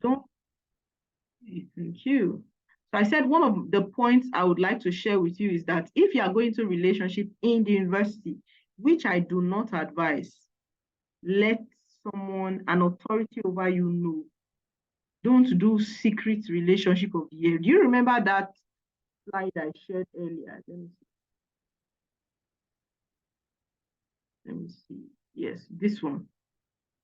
Don't. Thank you. So I said one of the points I would like to share with you is that if you are going to relationship in the university, which I do not advise, let someone, an authority over you know. Don't do secret relationship of the year. Do you remember that slide I shared earlier? Let me see. Yes, this one.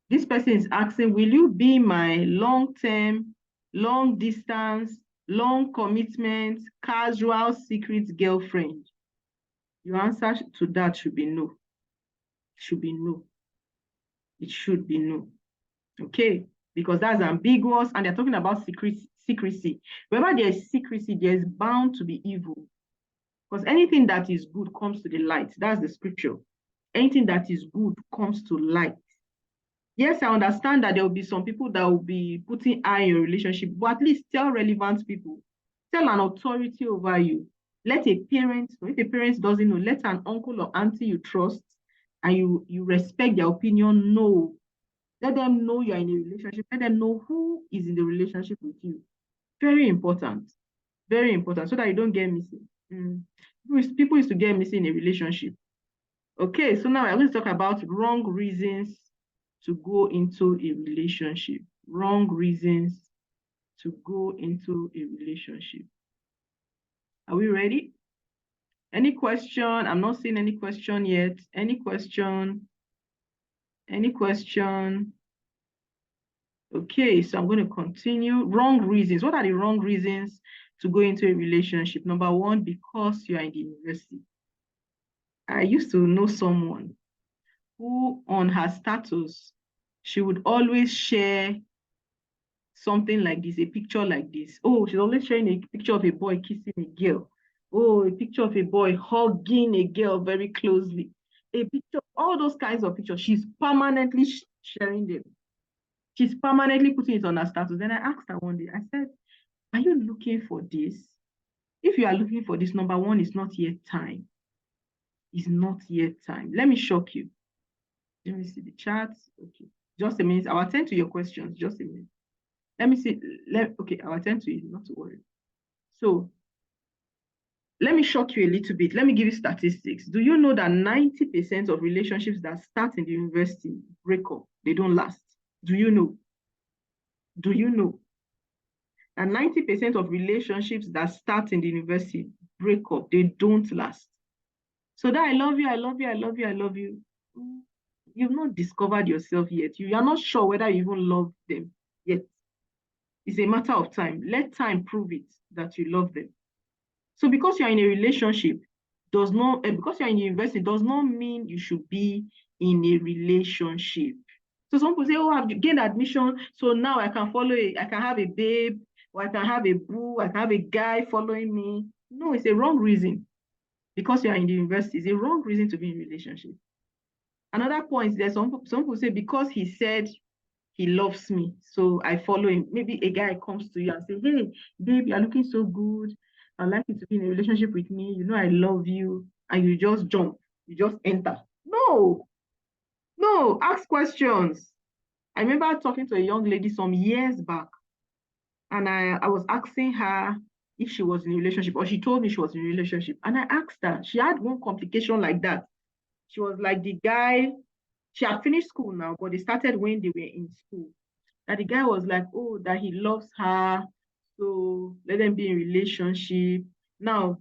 This person is asking, will you be my long-term, long-distance, long commitment, casual, secret girlfriend? Your answer to that should be no. Should be no. It should be no. Okay? Because that's ambiguous and they're talking about secrecy. Wherever there is secrecy, there's bound to be evil. Because anything that is good comes to the light. That's the scripture. Anything that is good comes to light. Yes, I understand that there will be some people that will be putting eye in your relationship, but at least tell relevant people. Tell an authority over you. Let a parent, if a parent doesn't know, let an uncle or auntie you trust and you respect their opinion know. Let them know you're in a relationship. Let them know who is in the relationship with you. Very important. Very important, so that you don't get missing. People used to get missing in a relationship. Okay, so now we're going to talk about wrong reasons to go into a relationship. Wrong reasons to go into a relationship. Are we ready? Any question? I'm not seeing any question yet. Any question? Any question? Okay, so I'm going to continue. Wrong reasons. What are the wrong reasons to go into a relationship? Number one, because you are in the university. I used to know someone who on her status, she would always share something like this, a picture like this. Oh, she's always sharing a picture of a boy kissing a girl. Oh, a picture of a boy hugging a girl very closely. A picture, all those kinds of pictures. She's permanently sharing them. She's permanently putting it on her status. Then I asked her one day, I said, are you looking for this? If you are looking for this, number one, it's not yet time. It's not yet time. Let me shock you. Let me see the charts. Okay, just a minute. I'll attend to your questions. Just a minute. Let me see. Okay, I'll attend to it. Not to worry. So, let me shock you a little bit. Let me give you statistics. Do you know that 90% of relationships that start in the university break up? They don't last. Do you know? Do you know? And 90% of relationships that start in the university break up. They don't last. So that I love you, I love you, I love you, I love you. You've not discovered yourself yet. You are not sure whether you even love them yet. It's a matter of time. Let time prove it that you love them. So because you're in a relationship, because you're in university, does not mean you should be in a relationship. So some people say, oh, I've gained admission, so now I can I can have a babe, or I can have a boo, I can have a guy following me. No, it's a wrong reason. Because you're in the university, it's a wrong reason to be in a relationship. Another point, there's some people say, because he said he loves me, so I follow him. Maybe a guy comes to you and say, hey, babe, you're looking so good. I'd like you to be in a relationship with me. You know I love you. And you just jump. You just enter. No. No. Ask questions. I remember talking to a young lady some years back. And I was asking her if she was in a relationship, or she told me she was in a relationship. And I asked her, she had one complication like that. She was like, the guy, she had finished school now, but they started when they were in school. That the guy was like, oh, that he loves her, so let them be in relationship. Now,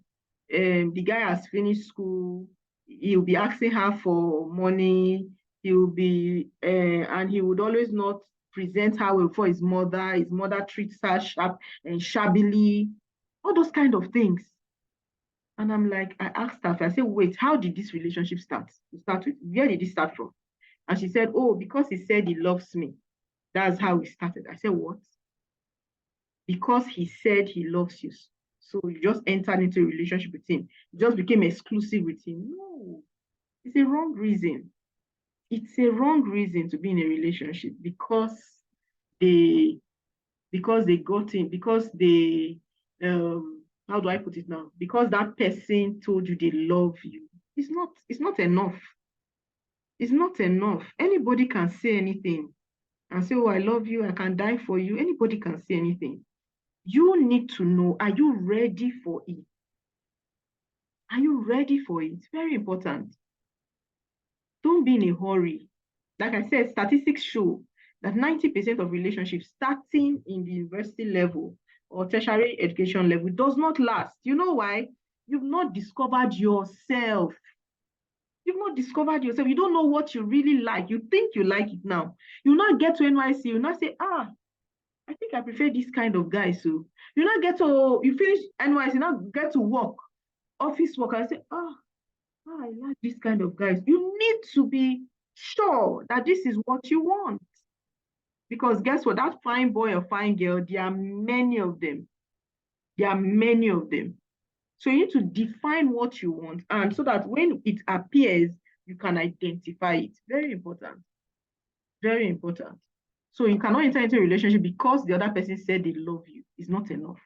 the guy has finished school. He'll be asking her for money. He'll be, and he would always not present her well for his mother. His mother treats her sharp and shabbily. All those kind of things. And I'm like, I asked her, I said, wait, how did this relationship start? To start with, where did it start from? And she said, oh, because he said he loves me. That's how we started. I said, what? Because he said he loves you. So you just entered into a relationship with him. You just became exclusive with him. No, it's a wrong reason. It's a wrong reason to be in a relationship because they got in, because they how do I put it now? Because that person told you they love you. It's not enough. It's not enough. Anybody can say anything and say, oh, I love you, I can die for you. Anybody can say anything. You need to know, are you ready for it? Are you ready for it? Very important. Don't be in a hurry. Like I said, statistics show that 90% of relationships starting in the university level or tertiary education level does not last. You know why? You've not discovered yourself. You've not discovered yourself. You don't know what you really like. You think you like it now. You not get to NYC, you not say, I think I prefer this kind of guy. So you not get to, you finish NYC, you not get to work, office work, and say, I like this kind of guys. You need to be sure that this is what you want. Because guess what? That fine boy or fine girl, there are many of them. There are many of them. So you need to define what you want, and so that when it appears, you can identify it. Very important. Very important. So you cannot enter into a relationship because the other person said they love you. It's not enough.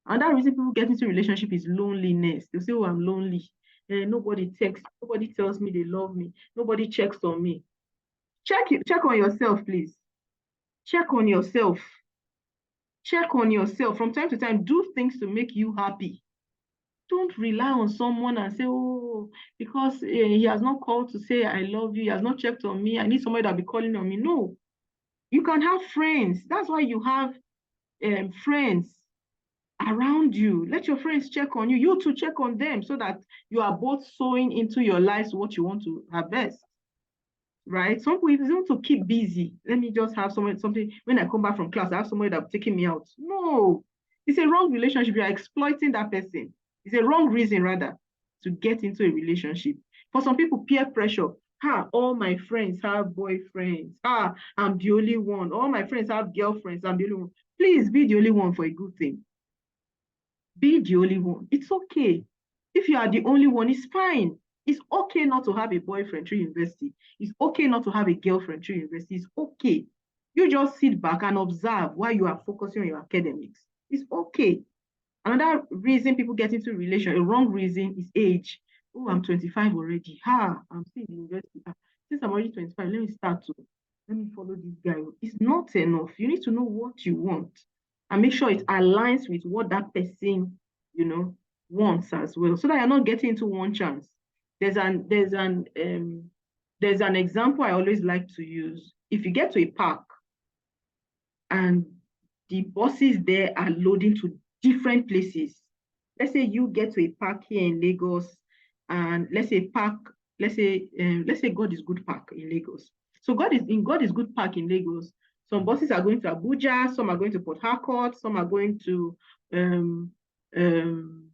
And that reason people get into a relationship is loneliness. They say, oh, I'm lonely. Nobody texts, nobody tells me they love me, nobody checks on me. Check on yourself, please. Check on yourself. Check on yourself. From time to time, do things to make you happy. Don't rely on someone and say, oh, because he has not called to say I love you, he has not checked on me, I need somebody that'll be calling on me. No, you can have friends. That's why you have friends around you. Let your friends check on you. You too check on them so that you are both sowing into your lives what you want to harvest. Right? Some people, if you want to keep busy, let me just have something. When I come back from class, I have somebody that's taking me out. No, it's a wrong relationship. You are exploiting that person. It's a wrong reason, rather, to get into a relationship. For some people, peer pressure. All my friends have boyfriends. I'm the only one. All my friends have girlfriends. I'm the only one. Please be the only one for a good thing. Be the only one. It's okay. If you are the only one, it's fine. It's okay not to have a boyfriend through university. It's okay not to have a girlfriend through university. It's okay. You just sit back and observe while you are focusing on your academics. It's okay. Another reason people get into relation, a wrong reason, is age. Oh, I'm 25 already. I'm still in university. Since I'm already 25, let me follow this guy. It's not enough. You need to know what you want and make sure it aligns with what that person, wants as well, so that you're not getting into one chance. There's an example I always like to use. If you get to a park and the buses there are loading to different places. Let's say you get to a park here in Lagos, and let's say God is Good Park in Lagos. So God is Good Park in Lagos. Some buses are going to Abuja, some are going to Port Harcourt, some are going to um, um,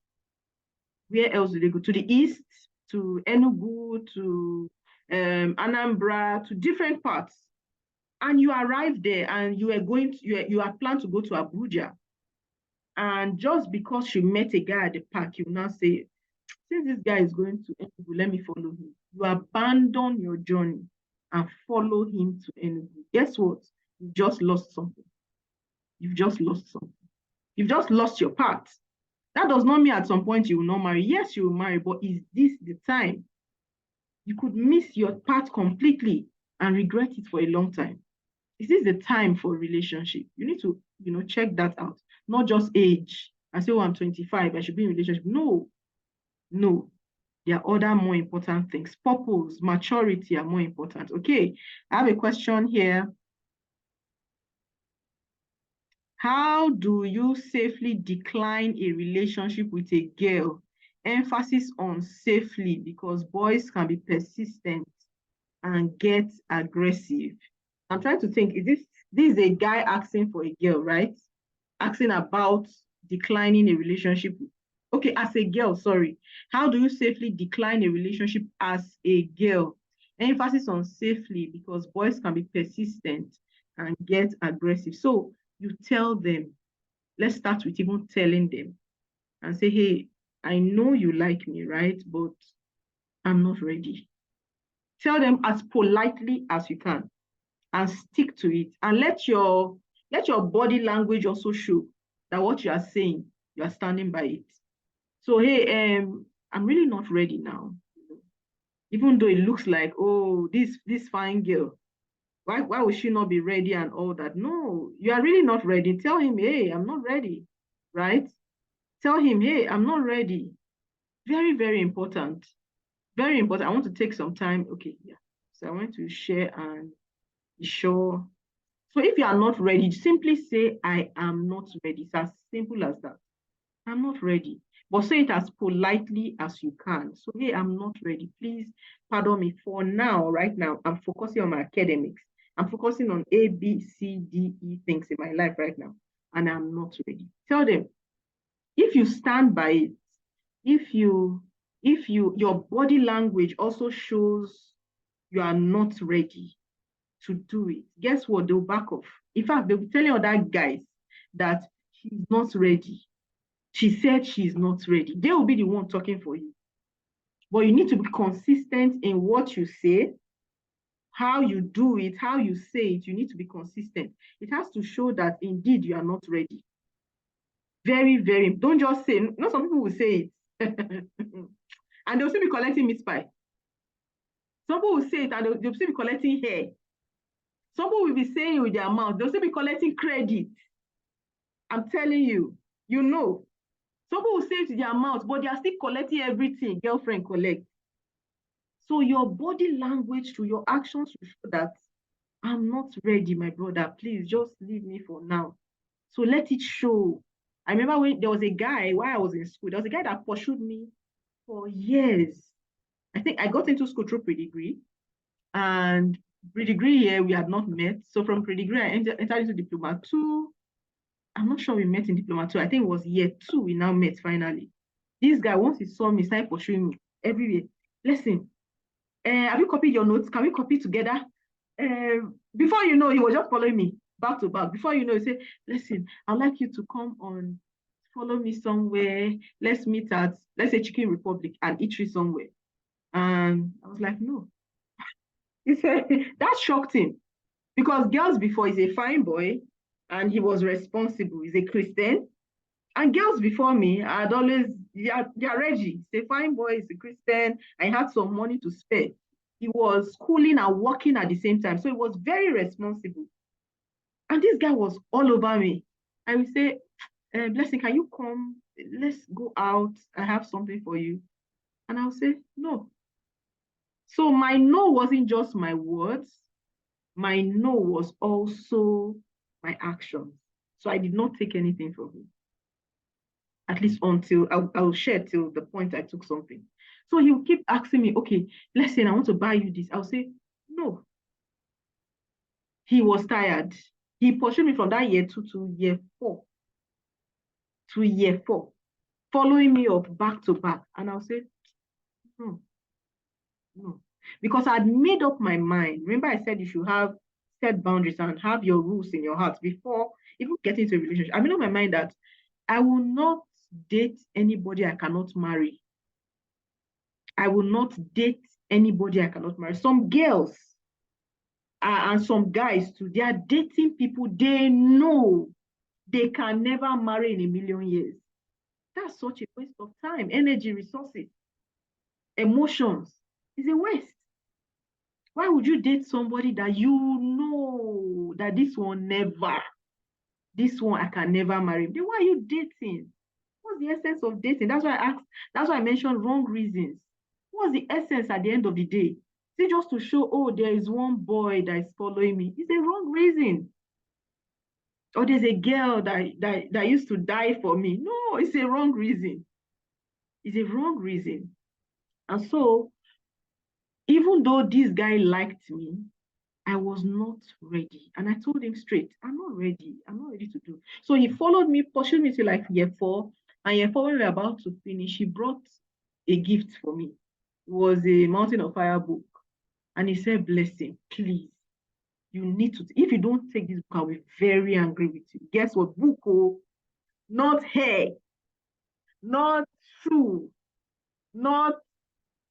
where else do they go? To the east, to Enugu, to Anambra, to different parts. And you arrive there and you are planned to go to Abuja. And just because you met a guy at the park, you now say, since this guy is going to Enugu, let me follow him. You abandon your journey and follow him to Enugu. Guess what? You've just lost something. You've just lost something. You've just lost your path. That does not mean at some point you will not marry. Yes, you will marry, but is this the time? You could miss your path completely and regret it for a long time. Is this the time for a relationship? You need to, check that out. Not just age and say, oh, I'm 25, I should be in a relationship. No, no. There are other more important things. Purpose, maturity are more important. Okay, I have a question here. How do you safely decline a relationship with a girl? Emphasis on safely, because boys can be persistent and get aggressive. I'm trying to think, this is a guy asking for a girl, right? Asking about declining a relationship. Okay, as a girl, sorry. How do you safely decline a relationship as a girl? Emphasis on safely, because boys can be persistent and get aggressive. So you tell them, let's start with even telling them and say, hey, I know you like me, right? But I'm not ready. Tell them as politely as you can and stick to it, and let your body language also show that what you are saying, you are standing by it. So, hey, I'm really not ready now. Even though it looks like, oh, this fine girl, Why would she not be ready and all that? No, you are really not ready. Tell him, hey, I'm not ready, right? Tell him, hey, I'm not ready. Very, very important. Very important. I want to take some time. Okay, yeah. So I want to share and be sure. So if you are not ready, simply say, I am not ready. It's as simple as that. I'm not ready. But say it as politely as you can. So, hey, I'm not ready. Please pardon me for now, right now. I'm focusing on my academics. I'm focusing on A, B, C, D, E things in my life right now. And I'm not ready. Tell them, if you stand by it, if you, your body language also shows you are not ready to do it, guess what? They'll back off. In fact, they'll be telling other guys that she's not ready. She said she's not ready. They will be the one talking for you. But you need to be consistent in what you say, how you do it, how you say it. You need to be consistent. It has to show that indeed you are not ready. Very, very. Don't just say, not some people will say it. And they'll still be collecting meat pie. Some people will say it and they'll still be collecting hair. Some people will be saying it with their mouth. They'll still be collecting credit. I'm telling you, you know. Some people will say it with their mouth, but they are still collecting everything girlfriend collects. So your body language to your actions will show that I'm not ready, my brother. Please just leave me for now. So let it show. I remember when there was a guy while I was in school, there was a guy that pursued me for years. I think I got into school through pre-degree, and pre-degree here we had not met. So from pre-degree, I entered into diploma two. I'm not sure we met in diploma two. I think it was year two we now met finally. This guy, once he saw me, started pursuing me everywhere. Listen, have you copied your notes? Can we copy together? Before you know, he was just following me back to back. Before you know, he said, listen, I'd like you to come on, follow me somewhere. Let's meet at, let's say, Chicken Republic and eatery somewhere. And I was like, no. He said, that shocked him because girls before, he's a fine boy and he was responsible. He's a Christian. And girls before me had always, they're Reggie. He's a fine boy, he's a Christian. I had some money to spare. He was schooling and working at the same time. So he was very responsible. And this guy was all over me. I would say, Blessing, can you come? Let's go out. I have something for you. And I'll say, no. So my no wasn't just my words. My no was also my actions. So I did not take anything from him, at least until I'll share till the point I took something. So he'll keep asking me, okay, listen, I want to buy you this. I'll say, no. He was tired. He pursued me from that year two to year four, following me up back to back. And I'll say, no, no. Because I'd made up my mind. Remember, I said you should have set boundaries and have your rules in your heart before even getting into a relationship. I made up my mind that I will not date anybody I cannot marry. I will not date anybody I cannot marry. Some girls and some guys too, they are dating people they know they can never marry in a million years. That's such a waste of time, energy, resources, emotions. It's a waste. Why would you date somebody that you know that this one I can never marry? Then why are you dating? What's the essence of dating? That's why I asked, that's why I mentioned wrong reasons. What's the essence at the end of the day? Is it just to show, oh, there is one boy that is following me? It's a wrong reason. Or there's a girl that used to die for me. No, it's a wrong reason. It's a wrong reason. And so, even though this guy liked me, I was not ready. And I told him straight, I'm not ready. I'm not ready to do. So he followed me, pursued me to like year four. And year four, when we were about to finish, he brought a gift for me. It was a Mountain of Fire book. And he said, Blessing, please, you need to, if you don't take this book, I'll be very angry with you. Guess what? Book, oh, not hair, not shoe, not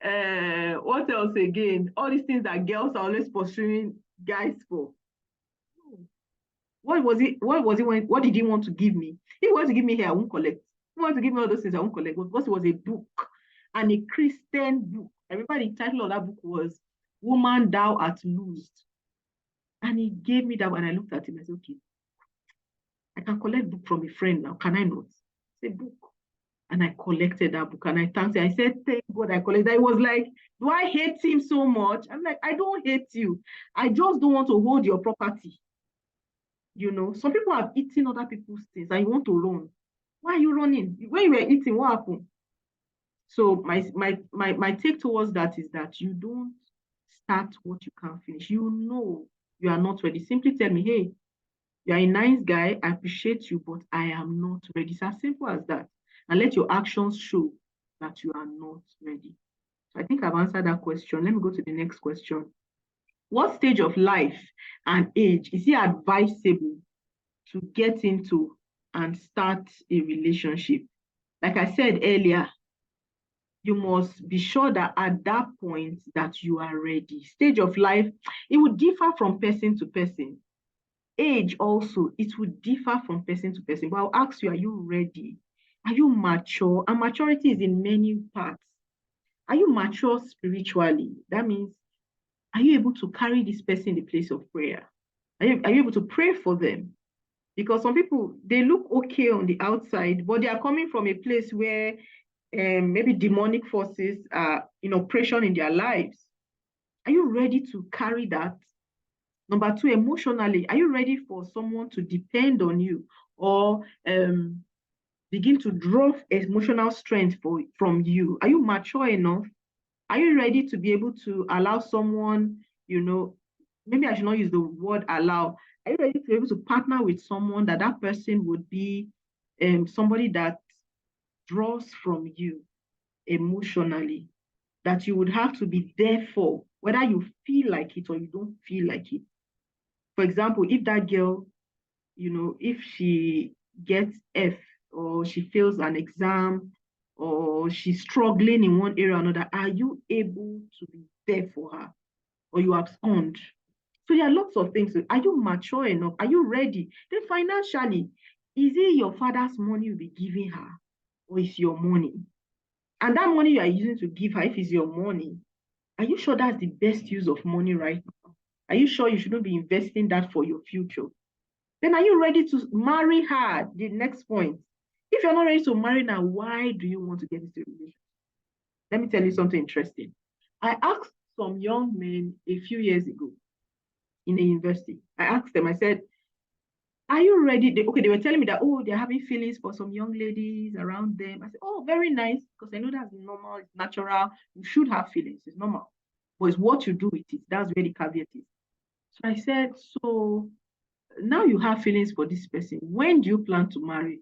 what else again? All these things that girls are always pursuing guys for. What was it? What did he want to give me? He wanted to give me hair, I won't collect. He wanted to give me all those things, I won't collect. Because it was a book and a Christian book. I remember the title of that book was Woman Thou Art Loosed. And he gave me that one. I looked at him and said, okay, I can collect book from a friend now. Can I not? Say book. And I collected that book and I thanked him. I said, thank God I collected. I was like, do I hate him so much? I'm like, I don't hate you. I just don't want to hold your property. Some people have eaten other people's things and you want to run. Why are you running? When you were eating, what happened? So my take towards that is that you don't start what you can't finish. You are not ready. Simply tell me, hey, you're a nice guy. I appreciate you, but I am not ready. It's as simple as that. And let your actions show that you are not ready. So I think I've answered that question. Let me go to the next question. What stage of life and age is it advisable to get into and start a relationship? Like I said earlier, you must be sure that at that point that you are ready. Stage of life, it would differ from person to person. Age also, it would differ from person to person. But I'll ask you, are you ready? Are you mature? And maturity is in many parts. Are you mature spiritually? That means, are you able to carry this person in the place of prayer? Are you able to pray for them? Because some people, they look okay on the outside, but they are coming from a place where maybe demonic forces are in operation in their lives. Are you ready to carry that? Number two, emotionally, are you ready for someone to depend on you or begin to draw emotional strength from you? Are you mature enough? Are you ready to be able to allow someone, maybe I should not use the word allow. Are you ready to be able to partner with someone that person would be somebody that draws from you emotionally, that you would have to be there for, whether you feel like it or you don't feel like it? For example, if that girl, if she gets F or she fails an exam or she's struggling in one area or another, are you able to be there for her or you abscond? So there are lots of things. Are you mature enough? Are you ready? Then financially, is it your father's money you'll be giving her or is your money? And that money you are using to give her, if it's your money, are you sure that's the best use of money right now? Are you sure you shouldn't be investing that for your future? Then are you ready to marry her? The next point. If you're not ready to marry now, why do you want to get into a relationship? Let me tell you something interesting. I asked some young men a few years ago in a university. I asked them, I said, are you ready? They were telling me that, oh, they're having feelings for some young ladies around them. I said, oh, very nice, because I know that's normal, it's natural. You should have feelings, it's normal. But it's what you do with it. That's where the caveat is. So I said, so now you have feelings for this person. When do you plan to marry?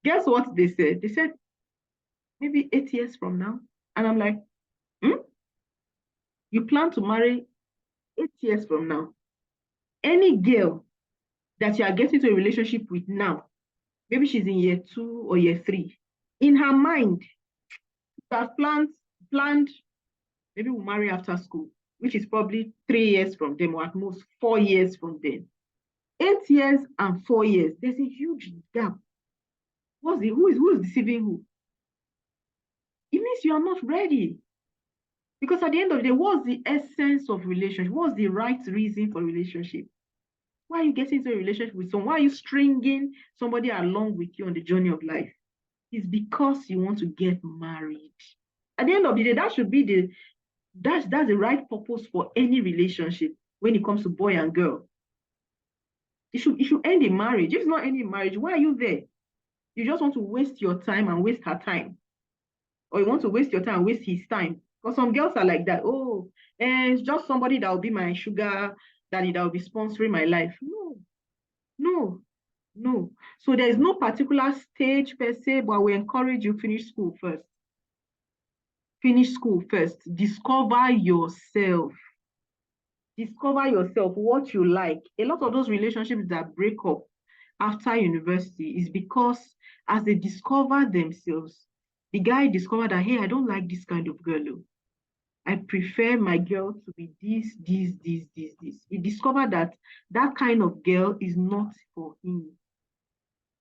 Guess what they said? They said, maybe 8 years from now. And I'm like, hmm? You plan to marry 8 years from now? Any girl that you are getting to a relationship with now, maybe she's in year 2 or year 3, in her mind, she has planned, maybe we'll marry after school, which is probably 3 years from them, or at most 4 years from them. 8 years and 4 years, there's a huge gap. Who is deceiving who? It means you are not ready. Because at the end of the day, what's the essence of relationship? What's the right reason for relationship? Why are you getting into a relationship with someone? Why are you stringing somebody along with you on the journey of life? It's because you want to get married. At the end of the day, that should be that's the right purpose for any relationship when it comes to boy and girl. It should end in marriage. If it's not ending in marriage, why are you there? You just want to waste your time and waste her time. Or you want to waste your time and waste his time. Because some girls are like that. Oh, and it's just somebody that will be my sugar daddy that will be sponsoring my life. No, no, no. So there's no particular stage per se, but we encourage you finish school first. Finish school first. Discover yourself. Discover yourself, what you like. A lot of those relationships that break up after university is because as they discover themselves, the guy discovered that, hey, I don't like this kind of girl. I prefer my girl to be this. He discovered that that kind of girl is not for him.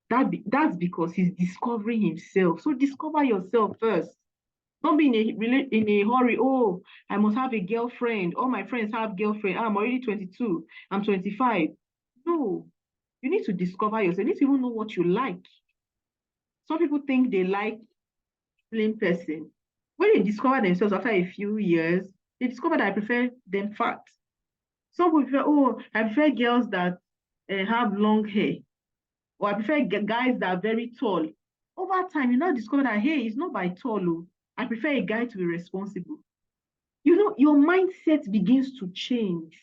That's because he's discovering himself. So discover yourself first. Don't be in a hurry. Oh, I must have a girlfriend. All my friends have girlfriend. I'm already 22. I'm 25. No, you need to discover yourself. You need to even know what you like. Some people think they like slim person. When they discover themselves after a few years, they discover that I prefer them fat. Some people prefer, oh, I prefer girls that have long hair, or I prefer guys that are very tall. Over time, you now discover that, hey, it's not by tall. Oh. I prefer a guy to be responsible. You know, your mindset begins to change.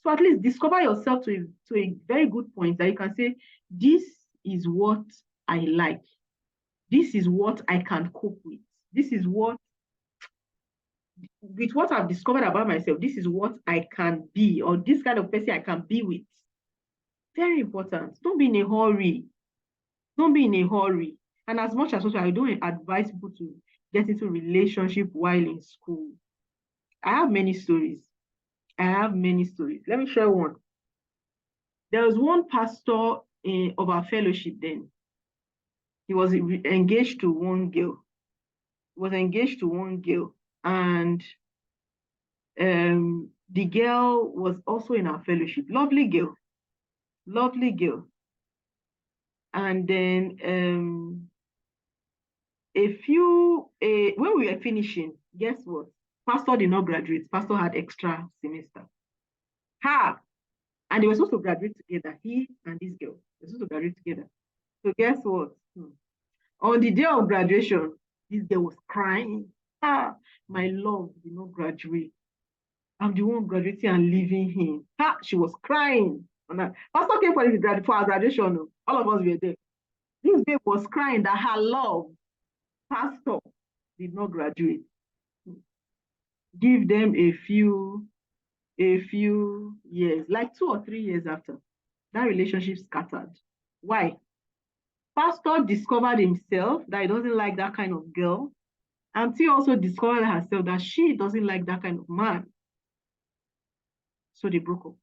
So at least discover yourself to a very good point that you can say, this is what I like. This is what I can cope with. This is what, with what I've discovered about myself, this is what I can be, or this kind of person I can be with. Very important. Don't be in a hurry. Don't be in a hurry. And as much as also, I don't advise people to get into relationship while in school. I have many stories. I have many stories. Let me share one. There was one pastor of our fellowship then. He was engaged to one girl. He was engaged to one girl. And the girl was also in our fellowship. Lovely girl. Lovely girl. And then when we were finishing, guess what? Pastor did not graduate. Pastor had extra semester. Ha! And they were supposed to graduate together. He and this girl were supposed to graduate together. So guess what? On the day of graduation, this girl was crying. Ah, my love did not graduate. I'm the one graduating and leaving him. Ah, she was crying. Pastor came for our graduation. All of us were there. This babe was crying that her love, pastor, did not graduate. Give them a few years, like 2 or 3 years after, that relationship scattered. Why? Pastor discovered himself that he doesn't like that kind of girl, and she also discovered herself that she doesn't like that kind of man. So they broke up.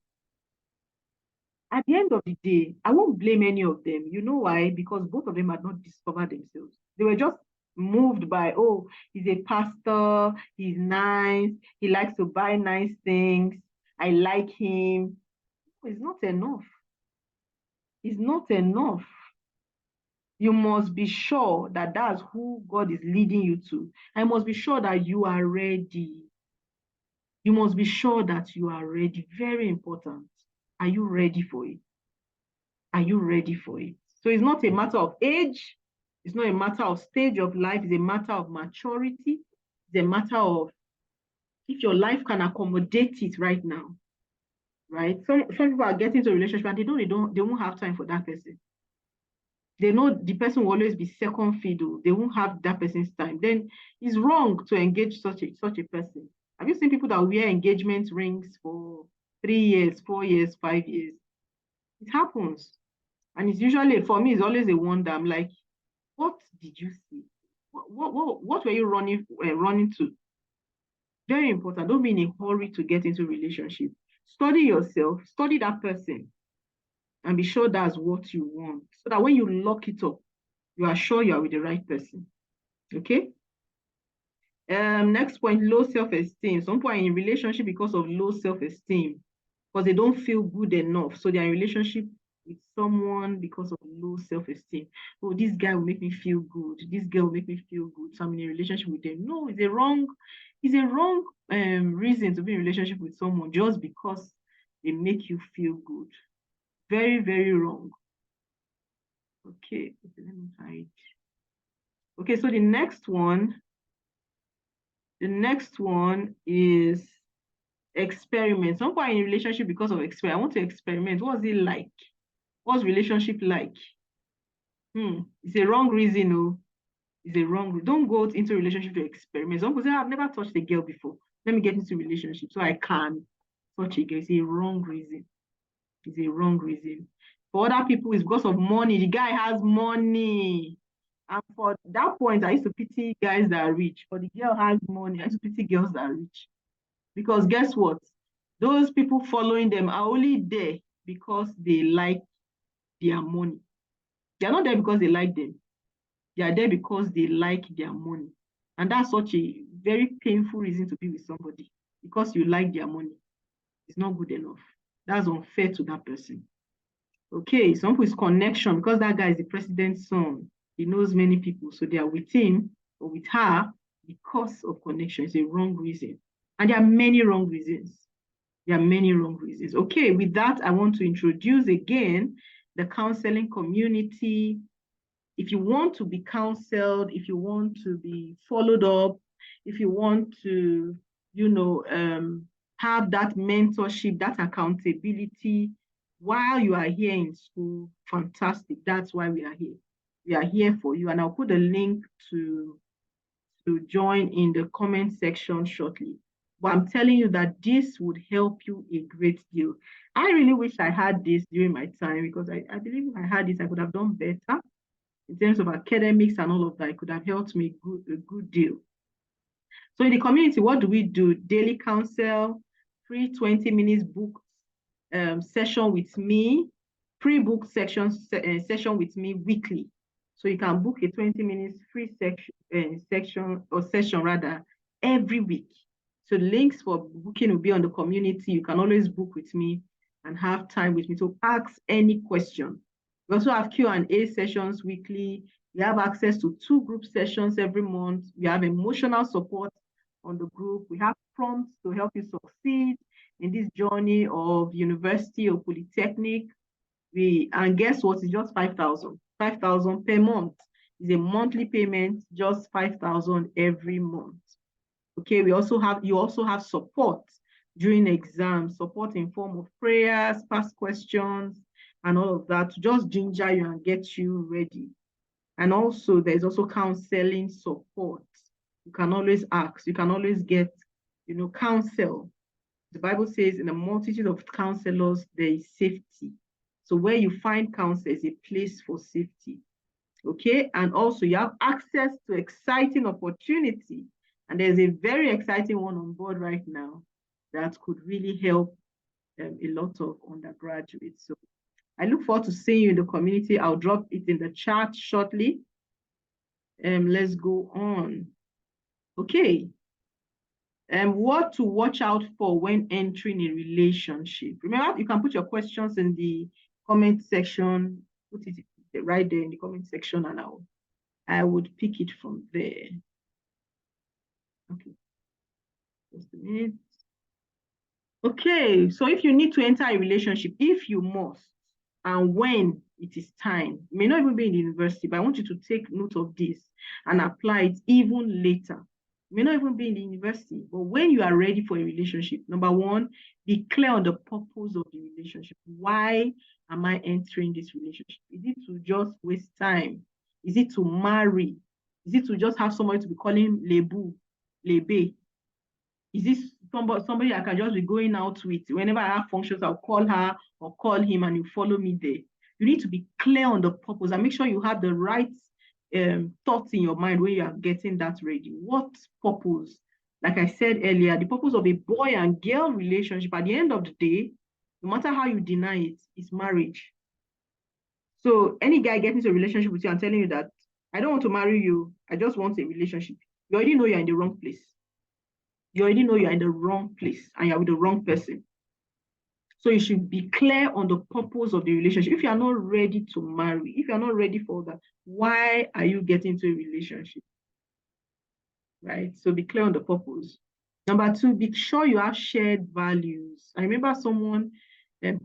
At the end of the day, I won't blame any of them. You know why? Because both of them had not discovered themselves. They were just moved by, oh, he's a pastor, he's nice, he likes to buy nice things, I like him. It's not enough. It's not enough. You must be sure that that's who God is leading you to. I must be sure that you are ready. You must be sure that you are ready. Very important. Are you ready for it? Are you ready for it? So it's not a matter of age. It's not a matter of stage of life. It's a matter of maturity. It's a matter of if your life can accommodate it right now, right? Some people are getting into a relationship and they won't have time for that person. They know the person will always be second fiddle. They won't have that person's time. Then it's wrong to engage such a person. Have you seen people that wear engagement rings for 3 years, 4 years, 5 years? It happens. And it's usually, for me, it's always a wonder. I'm like, what did you see? What were you running to? Very important. Don't be in a hurry to get into a relationship. Study yourself, study that person, and be sure that's what you want. So that when you lock it up, you are sure you are with the right person. Okay? Next point, low self-esteem. Some people are in relationship because of low self-esteem, because they don't feel good enough. So they're in relationship with someone because of low self-esteem. Oh, this guy will make me feel good. This girl will make me feel good. So I'm in a relationship with them. No, it's a wrong reason to be in a relationship with someone just because they make you feel good. Very, very wrong. Okay, let me hide. Okay, so the next one is experiment. Some people are in a relationship because of experiment. I want to experiment. What's it like? What's relationship like? It's a wrong reason. Oh, it's a wrong. Don't go into a relationship to experiment. Some people say, I've never touched a girl before. Let me get into a relationship so I can touch a girl. It's a wrong reason. It's a wrong reason. For other people, it's because of money. The guy has money. And for that point, I used to pity guys that are rich. For the girl has money, I used to pity girls that are rich. Because guess what? Those people following them are only there because they like their money. They are not there because they like them. They are there because they like their money. And that's such a very painful reason to be with somebody because you like their money. It's not good enough. That's unfair to that person. Okay, some people's connection, because that guy is the president's son. He knows many people, so they are with him or with her because of connection. It's a wrong reason. And there are many wrong reasons. There are many wrong reasons. Okay, with that, I want to introduce again the counseling community. If you want to be counseled, if you want to be followed up, if you want to, have that mentorship, that accountability while you are here in school, fantastic. That's why we are here. We are here for you. And I'll put a link to join in the comment section shortly. But I'm telling you that this would help you a great deal. I really wish I had this during my time because I believe if I had this, I could have done better in terms of academics and all of that. It could have helped me a good deal. So in the community, what do we do? Daily counsel, free 20 minutes book session with me, pre-book session with me weekly. So you can book a 20 minutes free session rather every week. So links for booking will be on the community. You can always book with me and have time with me to ask any question. We also have Q&A sessions weekly. We have access to 2 group sessions every month. We have emotional support on the group. We have prompts to help you succeed in this journey of university or polytechnic. And guess what? It's just 5,000. 5,000 per month. It's a monthly payment, just 5,000 every month. Okay, you also have support during exams, support in form of prayers, past questions, and all of that to just ginger you and get you ready. And also, there's also counseling support. You can always ask, you can always get, counsel. The Bible says in a multitude of counselors, there is safety. So where you find counsel is a place for safety. Okay, and also you have access to exciting opportunity. And there's a very exciting one on board right now that could really help a lot of undergraduates. So I look forward to seeing you in the community. I'll drop it in the chat shortly. Let's go on. Okay. What to watch out for when entering a relationship. Remember, you can put your questions in the comment section. Put it right there in the comment section, and I would pick it from there. Okay. Just a minute. Okay, so if you need to enter a relationship, if you must, and when it is time, you may not even be in the university, but I want you to take note of this and apply it even later. You may not even be in the university, but when you are ready for a relationship, number one, be clear on the purpose of the relationship. Why am I entering this relationship? Is it to just waste time? Is it to marry? Is it to just have somebody to be calling lebu, lebe? Is this somebody I can just be going out with? Whenever I have functions, I'll call her or call him and you follow me there. You need to be clear on the purpose and make sure you have the right thoughts in your mind when you are getting that ready. What purpose? Like I said earlier, the purpose of a boy and girl relationship at the end of the day, no matter how you deny it, is marriage. So any guy getting into a relationship with you and telling you that I don't want to marry you, I just want a relationship, you already know you're in the wrong place. You already know you're in the wrong place and you're with the wrong person. So you should be clear on the purpose of the relationship. If you're not ready to marry, if you're not ready for that, why are you getting into a relationship? Right? So be clear on the purpose. Number 2, be sure you have shared values. I remember someone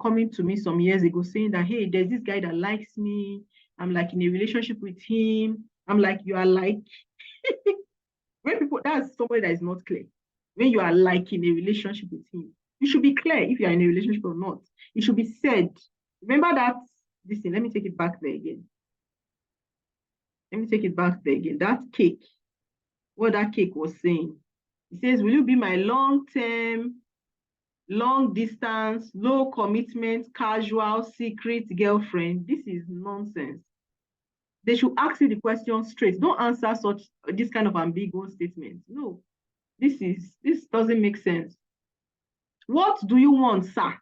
coming to me some years ago saying that, hey, there's this guy that likes me. I'm like in a relationship with him. I'm like, you are like, when people, that's somebody that is not clear. When you are like in a relationship with him, you should be clear if you are in a relationship or not. It should be said. Remember that, listen, let me take it back there again. Let me take it back there again. That cake, what that cake was saying. It says, will you be my long-term, long-distance, low commitment, casual, secret girlfriend? This is nonsense. They should ask you the question straight. Don't answer this kind of ambiguous statements. No, this doesn't make sense. What do you want, sir?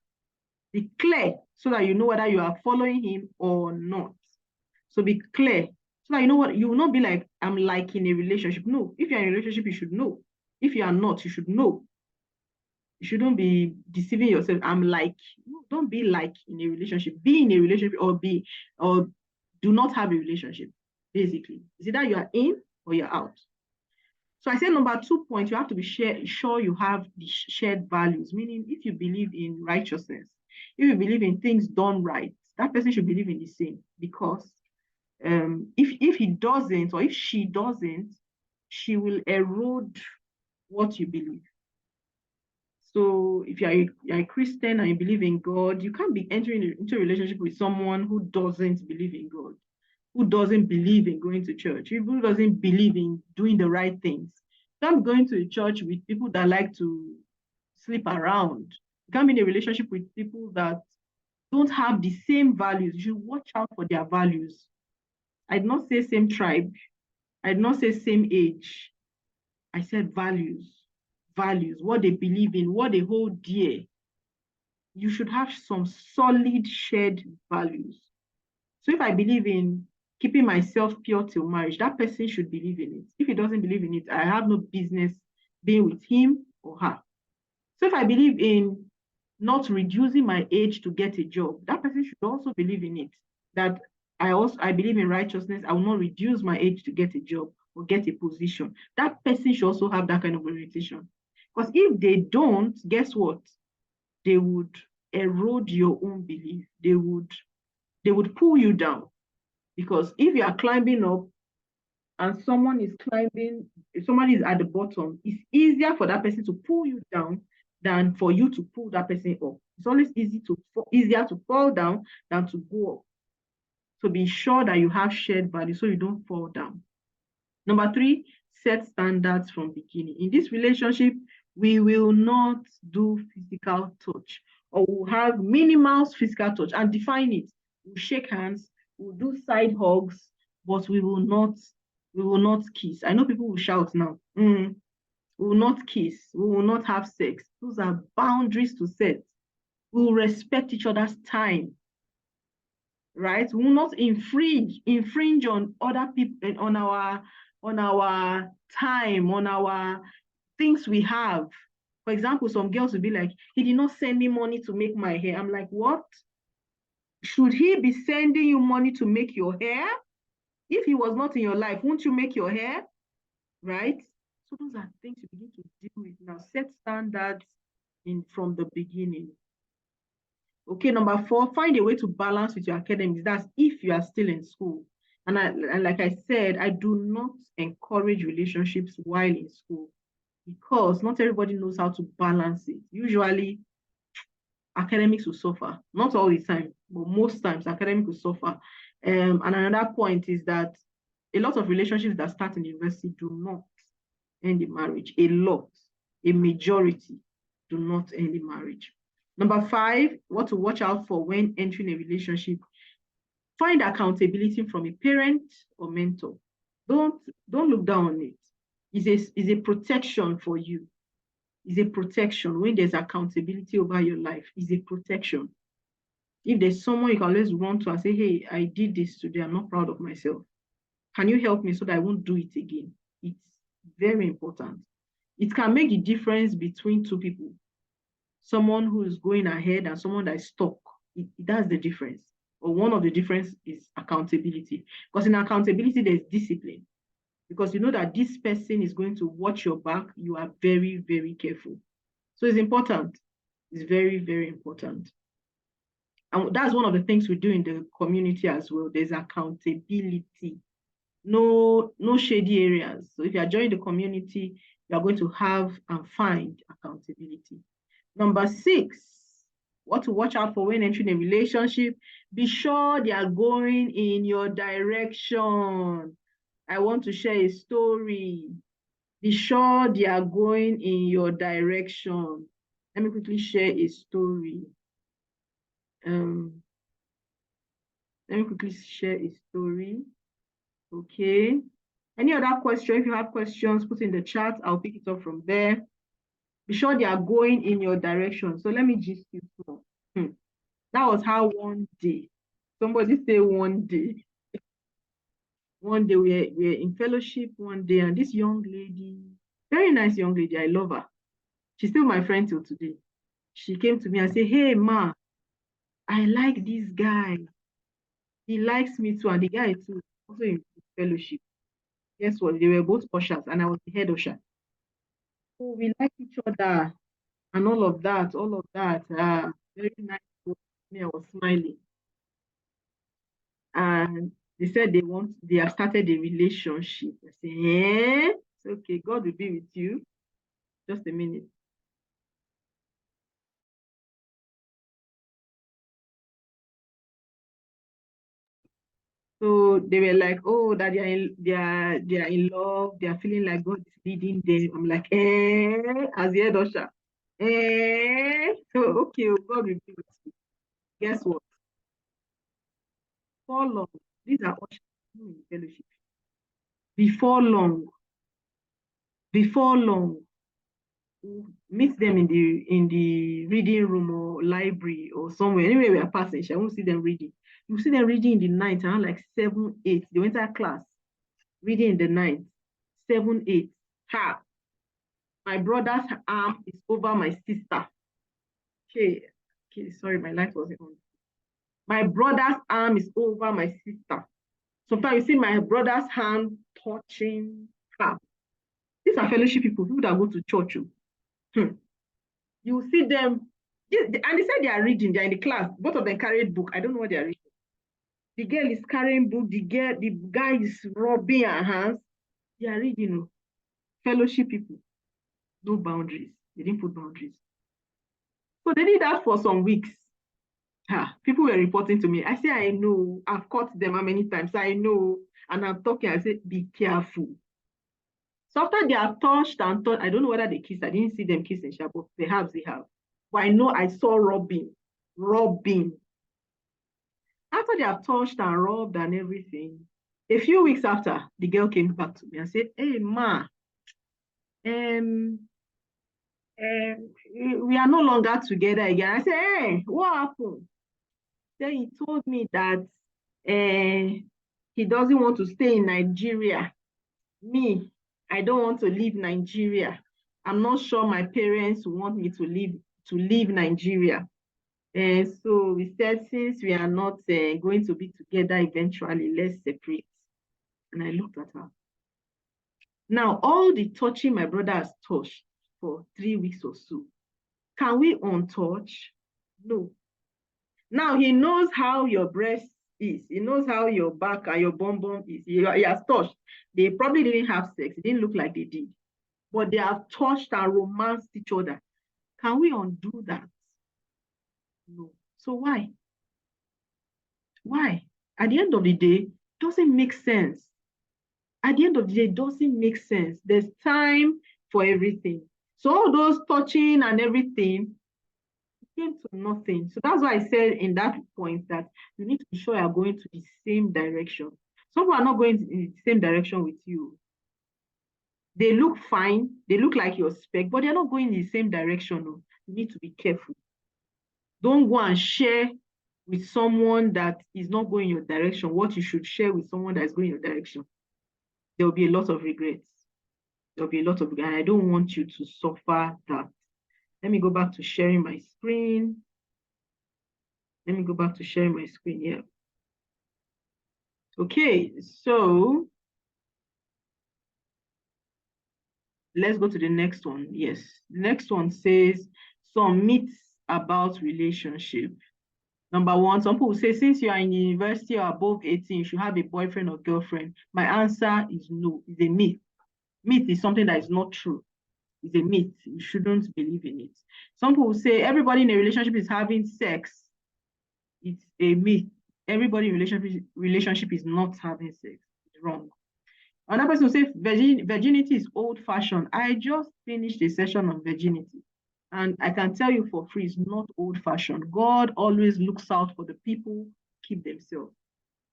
Be clear so that you know whether you are following him or not. So be clear. So that you know what, you will not be like, I'm like in a relationship. No, if you're in a relationship, you should know. If you are not, you should know. You shouldn't be deceiving yourself. I'm like, no, don't be like in a relationship. Be in a relationship or do not have a relationship, basically. Is it that you are in or you're out? So I said number 2 point, you have to be sure you have the shared values, meaning if you believe in righteousness, if you believe in things done right, that person should believe in the same. Because if he doesn't or if she doesn't, she will erode what you believe. So if you're a Christian and you believe in God, you can't be entering into a relationship with someone who doesn't believe in God, who doesn't believe in going to church, who doesn't believe in doing the right things. You can't be going to a church with people that like to sleep around. You can't be in a relationship with people that don't have the same values. You should watch out for their values. I did not say same tribe. I did not say same age. I said values. Values, what they believe in, what they hold dear. You should have some solid shared values. So if I believe in keeping myself pure till marriage, that person should believe in it. If he doesn't believe in it, I have no business being with him or her. So if I believe in not reducing my age to get a job, that person should also believe in it. That I believe in righteousness. I will not reduce my age to get a job or get a position. That person should also have that kind of orientation. Because if they don't, guess what? They would erode your own belief. They would pull you down. Because if you are climbing up and someone is climbing, if somebody is at the bottom, it's easier for that person to pull you down than for you to pull that person up. It's always easier to fall down than to go up. So be sure that you have shared value so you don't fall down. Number 3, set standards from beginning. In this relationship, we will not do physical touch, or we'll have minimal physical touch, and define it. We'll shake hands, we'll do side hugs, but we will not kiss. I know people will shout now. We will not kiss, we will not have sex. Those are boundaries to set. We will respect each other's time, right? We will not infringe on other people, on our time, on our things we have. For example, some girls will be like, he did not send me money to make my hair. I'm like, what? Should he be sending you money to make your hair? If he was not in your life, won't you make your hair? Right? So those are things you begin to deal with now. Set standards from the beginning. Okay, number 4, find a way to balance with your academics. That's if you are still in school. And like I said, I do not encourage relationships while in school because not everybody knows how to balance it. Usually, academics will suffer. Not all the time, but most times, academics will suffer. And another point is that a lot of relationships that start in university do not end in marriage. A majority do not end in marriage. Number 5, what to watch out for when entering a relationship. Find accountability from a parent or mentor. Don't look down on it. It's a protection for you. It's a protection. When there's accountability over your life, it's a protection. If there's someone you can always run to and say, hey, I did this today, I'm not proud of myself. Can you help me so that I won't do it again? It's very important. It can make the difference between two people. Someone who is going ahead and someone that is stuck. That's the difference. Or one of the difference is accountability. Because in accountability, there's discipline. Because you know that this person is going to watch your back. You are very, very careful. So it's important. It's very, very important. And that's one of the things we do in the community as well. There's accountability. No shady areas. So if you are joining the community, you are going to have and find accountability. Number 6, what to watch out for when entering a relationship. Be sure they are going in your direction. I want to share a story. Be sure they are going in your direction. Let me quickly share a story. Let me quickly share a story. Okay. Any other question? If you have questions, put in the chat. I'll pick it up from there. Be sure they are going in your direction. So let me just you through. That was how one day. Somebody say one day. One day we were in fellowship one day, and this young lady, very nice young lady, I love her. She's still my friend till today. She came to me and said, "Hey, Ma, I like this guy. He likes me too." And the guy too, also in fellowship. Guess what? They were both ushers, and I was the head usher. So we like each other and all of that, all of that. Very nice. Me, I was smiling. And they said they have started a relationship. I said, eh? It's okay, God will be with you. Just a minute. So they were like, oh, that they are in love, they are feeling like God is leading them. I'm like, as the head usher. So okay, God will be with you. Guess what? Before long, these are ushers in fellowship. Before long, before long, meet them in the reading room or library or somewhere. Anyway, we are passing. I won't see them reading. You see them reading in the night around like 7, 8. They went to class reading in the night. 7, 8. Ha! My brother's arm is over my sister. Okay, okay, sorry, my light wasn't on. My brother's arm is over my sister. Sometimes you see my brother's hand touching her. These are fellowship people that go to church. Hmm. You see them, and they said they are reading, they're in the class. Both of them carried book. I don't know what they are reading. The girl is carrying book, the guy is rubbing her hands. They are reading. Fellowship people, no boundaries. They didn't put boundaries. So they did that for some weeks. People were reporting to me. I say, I know, I've caught them how many times? I know. And I'm talking, I say, be careful. So after they are touched and touched, I don't know whether they kissed. I didn't see them kissing, but perhaps they have. But I know I saw rubbing. After they have touched and rubbed and everything, a few weeks after, the girl came back to me and said, "Hey, Ma, um, we are no longer together again." I said, "Hey, what happened?" Then he told me that he doesn't want to stay in Nigeria. Me, I don't want to leave Nigeria. I'm not sure my parents want me to leave Nigeria. And so we said, since we are not going to be together eventually, let's separate. And I looked at her. Now, all the touching my brother has touched for 3 weeks or so, can we untouch? No. Now he knows how your breast is. He knows how your back and your bum bum is. He has touched. They probably didn't have sex. It didn't look like they did. But they have touched and romanced each other. Can we undo that? No. So why? Why? At the end of the day, it doesn't make sense. At the end of the day, it doesn't make sense. There's time for everything. So all those touching and everything came to nothing. So that's why I said in that point that you need to be sure you're going to the same direction. Some people are not going in the same direction with you. They look fine, they look like your spec, but they're not going in the same direction. No. You need to be careful. Don't go and share with someone that is not going your direction what you should share with someone that is going your direction. There will be a lot of regrets. There'll be a lot of, and I don't want you to suffer that. Let me go back to sharing my screen. Let me go back to sharing my screen here. Okay, so let's go to the next one. Yes, the next one says some myths about relationship. Number one, some people say, since you are in university or above 18, you should have a boyfriend or girlfriend. My answer is no, it's a myth. Myth is something that is not true. It's a myth. You shouldn't believe in it. Some people say everybody in a relationship is having sex. It's a myth. Everybody in relationship is not having sex. It's wrong. Another person will say virginity is old fashioned. I just finished a session on virginity. And I can tell you for free, it's not old fashioned. God always looks out for the people who keep themselves.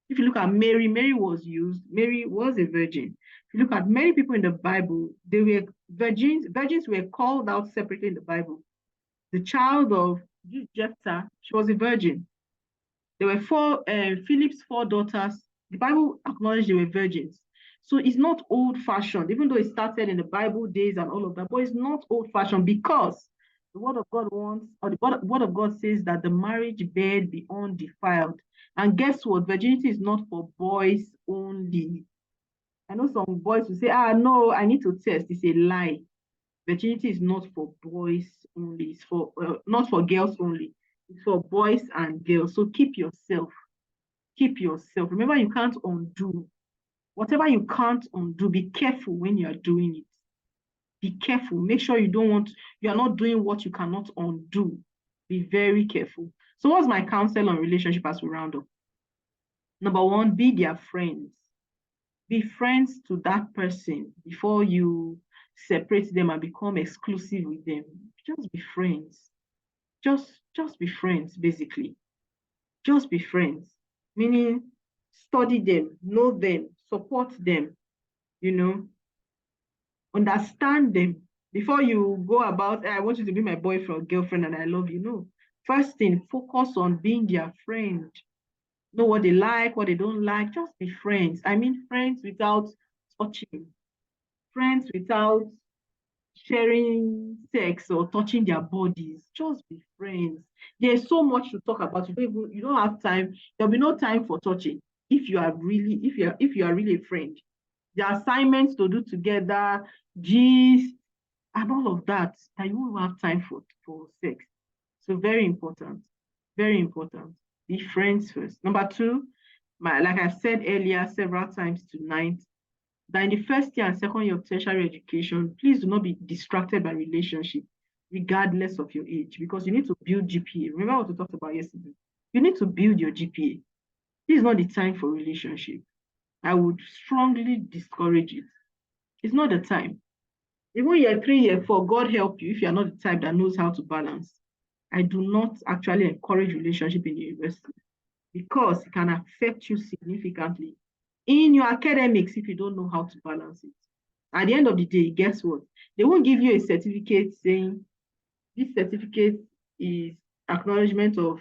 If you look at Mary, Mary was a virgin. If you look at many people in the Bible, they were virgins. Virgins were called out separately in the Bible. The child of Jephthah, she was a virgin. There were Philip's 4 daughters The Bible acknowledged they were virgins. So it's not old fashioned, even though it started in the Bible days and all of that, but it's not old fashioned because the word of God wants, or the word of God says that the marriage bed be undefiled. And guess what? Virginity is not for boys only. I know some boys will say, no, I need to test. It's a lie. Virginity is not for boys only. It's for not for girls only. It's for boys and girls. So keep yourself. Keep yourself. Remember, you can't undo. Whatever you can't undo, be careful when you are doing it. Be careful. Make sure you are not doing what you cannot undo. Be very careful. So, what's my counsel on relationship as we round up? Number one, be their friends. Be friends to that person before you separate them and become exclusive with them. Just be friends. Just be friends, basically. Just be friends. Meaning study them, know them, support them, you know, understand them before you go about, I want you to be my boyfriend, girlfriend, and I love you. No. First thing, focus on being their friend. Know what they like, what they don't like. Just be friends. I mean, friends without touching, friends without sharing sex or touching their bodies. Just be friends. There's so much to talk about. You don't have time. There'll be no time for touching if you are really a friend. The assignments to do together, gist, and all of that, that you won't have time for sex. So very important. Very important. Be friends first. Number two, like I've said earlier several times tonight, that in the first year and second year of tertiary education, please do not be distracted by relationship, regardless of your age, because you need to build GPA. Remember what we talked about yesterday? You need to build your GPA. This is not the time for relationship. I would strongly discourage it. It's not the time. Even year 3, year 4, God help you if you're not the type that knows how to balance. I do not actually encourage relationship in the university because it can affect you significantly in your academics if you don't know how to balance it. At the end of the day, guess what? They won't give you a certificate saying this certificate is acknowledgement of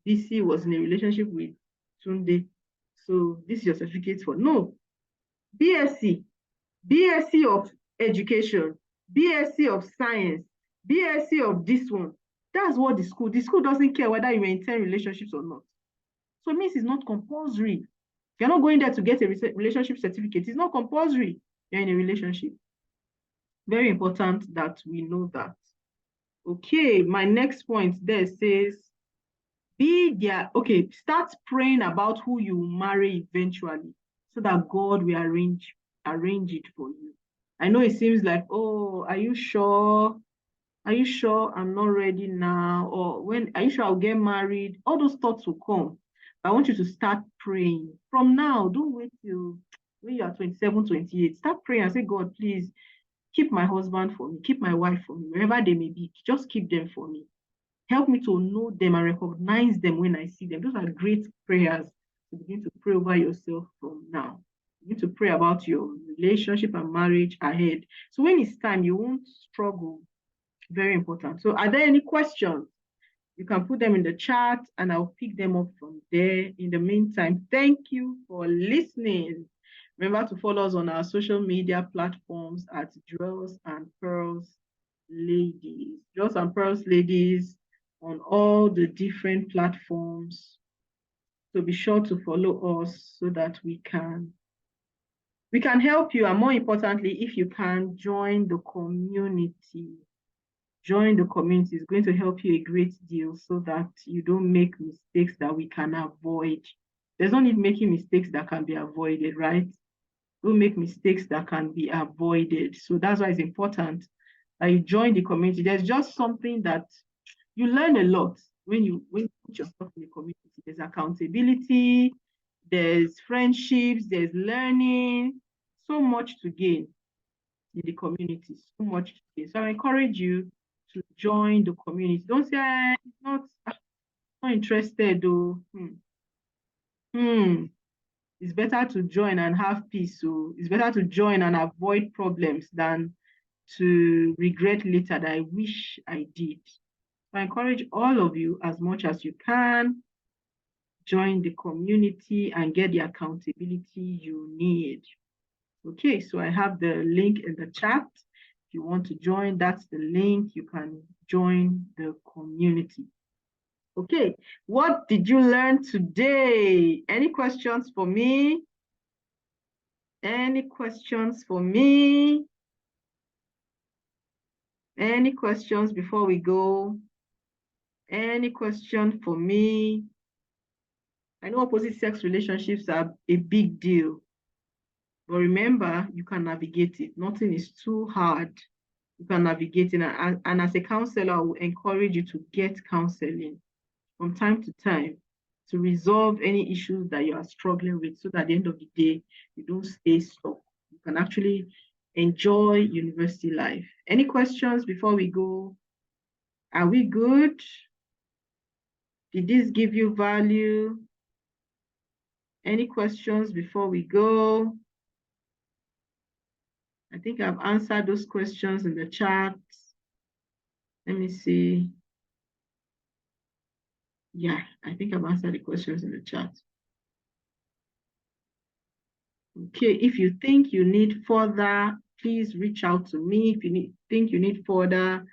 BC was in a relationship with Tunde. So this is your certificate for. No. BSc, BSc of education, BSc of science, BSc of this one. That's what the school doesn't care whether you maintain relationships or not. So it means it's not compulsory. You're not going there to get a relationship certificate. It's not compulsory. You're in a relationship. Very important that we know that. Okay, my next point there says, start praying about who you marry eventually so that God will arrange it for you. I know it seems like, oh, are you sure? Are you sure I'm not ready now? Or are you sure I'll get married? All those thoughts will come. I want you to start praying from now. Don't wait till when you are 27, 28. Start praying and say, God, please keep my husband for me, keep my wife for me, wherever they may be. Just keep them for me. Help me to know them and recognize them when I see them. Those are great prayers to begin to pray over yourself from now. Begin to pray about your relationship and marriage ahead. So when it's time, you won't struggle. Very important. So are there any questions? You can put them in the chat and I'll pick them up from there. In the meantime, thank you for listening. Remember to follow us on our social media platforms at Jewels and Pearls Ladies. Jewels and Pearls Ladies on all the different platforms. So be sure to follow us so that we can help you. And more importantly, if you can join the community. Join the community is going to help you a great deal so that you don't make mistakes that we can avoid. There's no need making mistakes that can be avoided, right? Don't make mistakes that can be avoided. So that's why it's important that you join the community. There's just something that you learn a lot when you put yourself in the community. There's accountability, there's friendships, there's learning, so much to gain in the community, so much to gain. So I encourage you to join the community. Don't say, it's not interested though. It's better to join and have peace. So it's better to join and avoid problems than to regret later that I wish I did. So I encourage all of you as much as you can, join the community and get the accountability you need. Okay, so I have the link in the chat. If you want to join, that's the link. You can join the community. Okay, what did you learn today? Any questions for me? Any questions for me? Any questions before we go? Any question for me? I know opposite sex relationships are a big deal, but remember, you can navigate it. Nothing is too hard. You can navigate it. And as a counselor, I will encourage you to get counseling from time to time to resolve any issues that you are struggling with so that at the end of the day, you don't stay stuck. You can actually enjoy university life. Any questions before we go? Are we good? Did this give you value? Any questions before we go? I think I've answered those questions in the chat. Let me see. Yeah, I think I've answered the questions in the chat. Okay, if you think you need further, please reach out to me. If you think you need further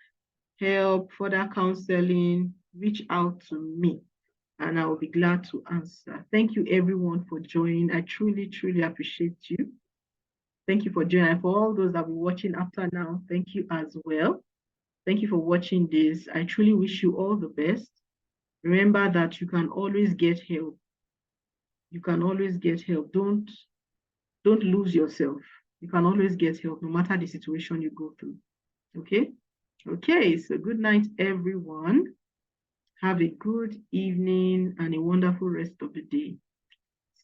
help, further counseling, reach out to me and I will be glad to answer. Thank you everyone for joining. I truly, truly appreciate you. Thank you for joining. And for all those that will be watching after now, thank you as well. Thank you for watching this. I truly wish you all the best. Remember that you can always get help. You can always get help. Don't lose yourself. You can always get help no matter the situation you go through. Okay? Okay, so good night, everyone. Have a good evening and a wonderful rest of the day.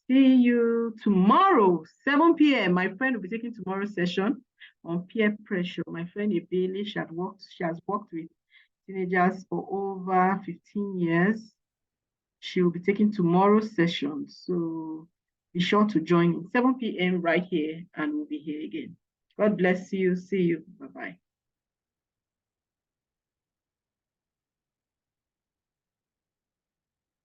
See you tomorrow, 7 p.m. My friend will be taking tomorrow's session on peer pressure. My friend Ebele, she has worked with teenagers for over 15 years. She will be taking tomorrow's session. So be sure to join in 7 p.m. right here and we'll be here again. God bless you. See you.